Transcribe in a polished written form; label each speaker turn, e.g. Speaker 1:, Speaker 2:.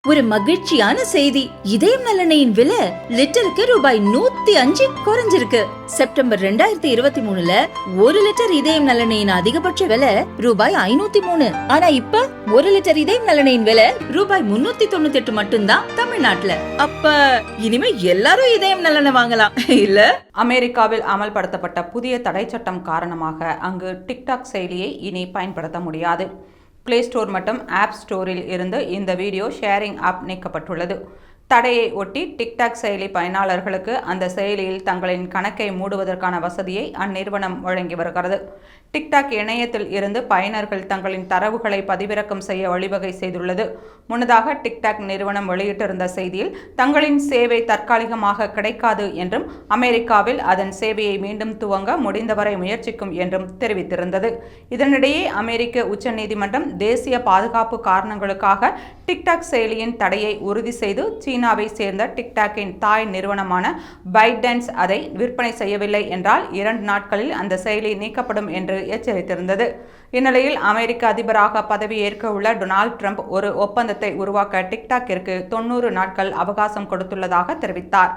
Speaker 1: ஒரு மகிழ்ச்சியான செய்தி. இதயம் நலனையின் விலை லிட்டருக்கு ரூபாய் 105 குறைஞ்சிருக்கு. செப்டம்பர் 2023ல 1 லிட்டர் இதயம் நலனையின் அதிகபட்ச விலை ரூபாய் 503. ஆனா இப்ப 1 லிட்டர் இதயம் நலனையின் விலை ரூபாய் 398 மட்டும்தான் தமிழ்நாட்டுல. அப்ப இனிமே எல்லாரும் இதயம் நலனை வாங்கலாம் இல்ல?
Speaker 2: அமெரிக்காவில் அமல்படுத்தப்பட்ட புதிய தடை சட்டம் காரணமாக அங்கு டிக்டாக் செயலியை இனி பயன்படுத்த முடியாது. பிளே ஸ்டோர் மற்றும் ஆப் ஸ்டோரில் இருந்து இந்த வீடியோ ஷேரிங் ஆப் நீக்கப்பட்டுள்ளது. தடையை ஒட்டி டிக்டாக் செயலி பயனாளர்களுக்கு அந்த செயலியில் தங்களின் கணக்கை மூடுவதற்கான வசதியை அந்நிறுவனம் வழங்கி வருகிறது. டிக்டாக் இணையத்தில் இருந்து பயனர்கள் தங்களின் தரவுகளை பதிவிறக்கம் செய்ய வழிவகை செய்துள்ளது. முன்னதாக டிக்டாக் நிறுவனம் வெளியிட்டிருந்த செய்தியில் தங்களின் சேவை தற்காலிகமாக கிடைக்காது என்றும் அமெரிக்காவில் அதன் சேவையை மீண்டும் துவங்க முடிந்தவரை முயற்சிக்கும் என்றும் தெரிவித்திருந்தது. இதனிடையே அமெரிக்க உச்சநீதிமன்றம் தேசிய பாதுகாப்பு காரணங்களுக்காக டிக்டாக் செயலியின் தடையை உறுதி செய்து சீனாவை சேர்ந்த டிக்டாக்கின் தாய் நிறுவனமான பைட்டான்ஸ் அதை விற்பனை செய்யவில்லை என்றால் 2 நாட்களில் அந்த செயலி நீக்கப்படும் என்று எச்சரித்திருந்தது. இந்நிலையில் அமெரிக்க அதிபராக பதவியேற்க உள்ள டொனால்ட் ட்ரம்ப் ஒரு ஒப்பந்தத்தை உருவாக்க டிக்டாக்கிற்கு 90 நாட்கள் அவகாசம் கொடுத்துள்ளதாக தெரிவித்தார்.